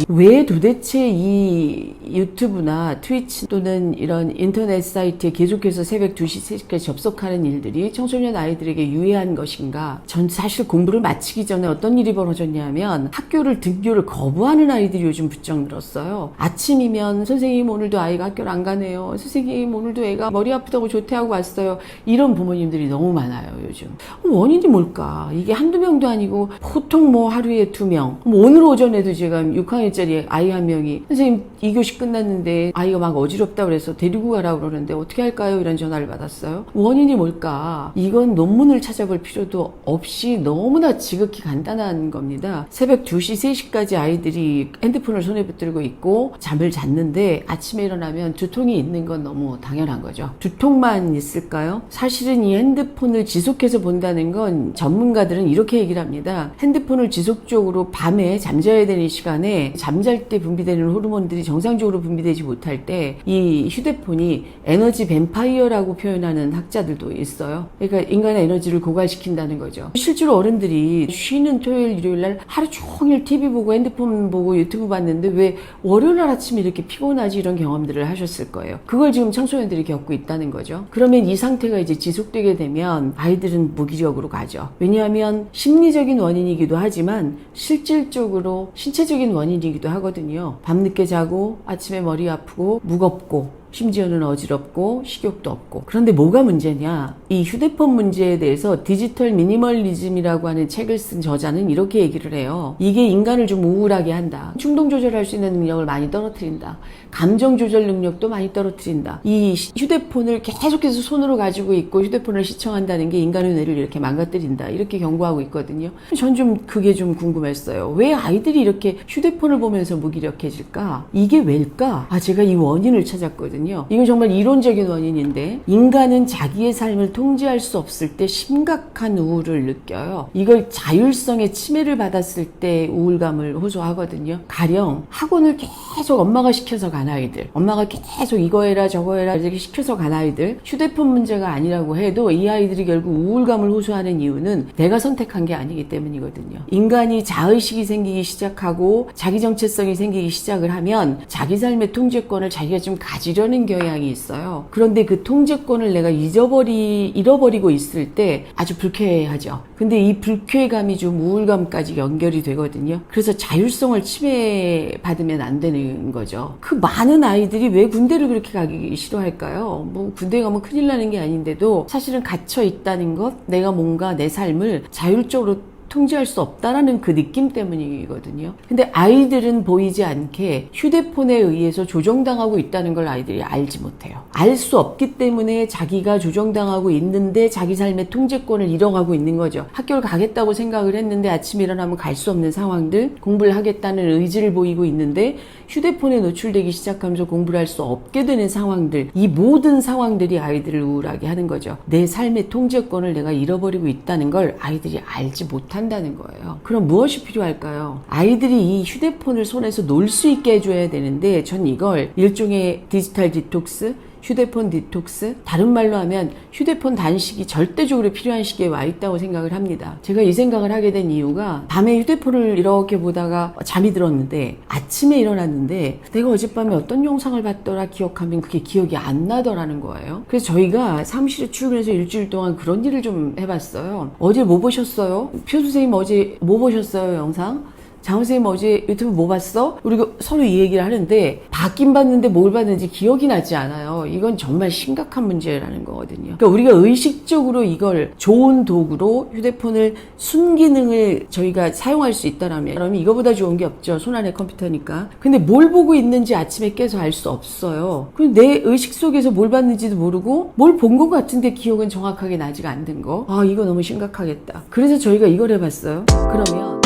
왜 도대체 이 유튜브나 트위치 또는 이런 인터넷 사이트에 계속해서 새벽 2시, 3시까지 접속하는 일들이 청소년 아이들에게 유해한 것인가? 전 사실 공부를 마치기 전에 어떤 일이 벌어졌냐면 학교를 등교를 거부하는 아이들이 요즘 부쩍 늘었어요. 아침이면 선생님 오늘도 아이가 학교를 안 가네요. 선생님 오늘도 애가 머리 아프다고 조퇴하고 왔어요. 이런 부모님들이 너무 많아요 요즘. 원인이 뭘까? 이게 한두 명도 아니고 보통 뭐 하루에 2명. 오늘 오전에도 제가 6학년짜리 아이 한 명이 선생님 2교시 끝났는데 아이가 막 어지럽다 그래서 데리고 가라고 그러는데 어떻게 할까요? 이런 전화를 받았어요. 원인이 뭘까? 이건 논문을 찾아볼 필요도 없이 너무나 지극히 간단한 겁니다. 새벽 2시, 3시까지 아이들이 핸드폰을 손에 붙들고 있고 잠을 잤는데 아침에 일어나면 두통이 있는 건 너무 당연한 거죠. 두통만 있을까요? 사실은 이 핸드폰을 지속해서 본다는 건 전문가들은 이렇게 얘기를 합니다. 핸드폰을 지속적으로 밤에 잠자야 되는 시간에 잠잘 때 분비되는 호르몬들이 정상적으로 분비되지 못할 때 이 휴대폰이 에너지 뱀파이어라고 표현하는 학자들도 있어요. 그러니까 인간의 에너지를 고갈시킨다는 거죠. 실제로 어른들이 쉬는 토요일, 일요일 날 하루 종일 TV 보고 핸드폰 보고 유튜브 봤는데 왜 월요일 날 아침에 이렇게 피곤하지 이런 경험들을 하셨을 거예요. 그걸 지금 청소년들이 겪고 있다는 거죠. 그러면 이 상태가 이제 지속되게 되면 아이들은 무기력으로 가죠. 왜냐하면 심리적인 원인이기도 하지만 실질적으로 신체적인 원인이기도 하거든요. 밤늦게 자고 아침에 머리 아프고 무겁고 심지어는 어지럽고 식욕도 없고. 그런데 뭐가 문제냐? 이 휴대폰 문제에 대해서 디지털 미니멀리즘이라고 하는 책을 쓴 저자는 이렇게 얘기를 해요. 이게 인간을 좀 우울하게 한다. 충동 조절할 수 있는 능력을 많이 떨어뜨린다. 감정 조절 능력도 많이 떨어뜨린다. 이 휴대폰을 계속해서 손으로 가지고 있고 휴대폰을 시청한다는 게 인간의 뇌를 이렇게 망가뜨린다. 이렇게 경고하고 있거든요. 전 좀 그게 좀 궁금했어요. 왜 아이들이 이렇게 휴대폰을 보면서 무기력해질까? 이게 왜일까? 제가 이 원인을 찾았거든요. 이건 정말 이론적인 원인인데 인간은 자기의 삶을 통제할 수 없을 때 심각한 우울을 느껴요. 이걸 자율성의 침해를 받았을 때 우울감을 호소하거든요. 가령 학원을 계속 엄마가 시켜서 간 아이들, 엄마가 계속 이거 해라 저거 해라 이렇게 시켜서 간 아이들, 휴대폰 문제가 아니라고 해도 이 아이들이 결국 우울감을 호소하는 이유는 내가 선택한 게 아니기 때문이거든요. 인간이 자의식이 생기기 시작하고 자기 정체성이 생기기 시작을 하면 자기 삶의 통제권을 자기가 좀 가지려는 경향이 있어요. 그런데 그 통제권을 내가 잃어버리고 있을 때 아주 불쾌하죠. 근데 이 불쾌감이 좀 우울감까지 연결이 되거든요. 그래서 자율성을 침해받으면 안 되는 거죠. 그 많은 아이들이 왜 군대를 그렇게 가기 싫어할까요? 뭐 군대 가면 큰일 나는 게 아닌데도 사실은 갇혀 있다는 것, 내가 뭔가 내 삶을 자율적으로 통제할 수 없다라는 그 느낌 때문이거든요. 근데 아이들은 보이지 않게 휴대폰에 의해서 조정당하고 있다는 걸 아이들이 알지 못해요. 알 수 없기 때문에 자기가 조정당하고 있는데 자기 삶의 통제권을 잃어가고 있는 거죠. 학교를 가겠다고 생각을 했는데 아침에 일어나면 갈 수 없는 상황들, 공부를 하겠다는 의지를 보이고 있는데 휴대폰에 노출되기 시작하면서 공부를 할 수 없게 되는 상황들, 이 모든 상황들이 아이들을 우울하게 하는 거죠. 내 삶의 통제권을 내가 잃어버리고 있다는 걸 아이들이 알지 못한다는 거예요. 그럼 무엇이 필요할까요? 아이들이 이 휴대폰을 손에서 놀 수 있게 해줘야 되는데 전 이걸 일종의 디지털 디톡스, 휴대폰 디톡스, 다른 말로 하면 휴대폰 단식이 절대적으로 필요한 시기에 와 있다고 생각을 합니다. 제가 이 생각을 하게 된 이유가 밤에 휴대폰을 이렇게 보다가 잠이 들었는데 아침에 일어났는데 내가 어젯밤에 어떤 영상을 봤더라 기억하면 그게 기억이 안 나더라는 거예요. 그래서 저희가 사무실에 출근해서 일주일 동안 그런 일을 좀 해봤어요. 어제 뭐 보셨어요? 표 선생님 어제 뭐 보셨어요 영상? 장 선생님 어제 유튜브 뭐 봤어? 우리가 서로 이 얘기를 하는데 봤긴 봤는데 뭘 봤는지 기억이 나지 않아요. 이건 정말 심각한 문제라는 거거든요. 그러니까 우리가 의식적으로 이걸 좋은 도구로 휴대폰을 순기능을 저희가 사용할 수 있다라면 그러면 이거보다 좋은 게 없죠. 손안에 컴퓨터니까. 근데 뭘 보고 있는지 아침에 깨서 알 수 없어요. 그럼 내 의식 속에서 뭘 봤는지도 모르고 뭘 본 것 같은데 기억은 정확하게 나지가 않는 거. 이거 너무 심각하겠다. 그래서 저희가 이걸 해봤어요. 그러면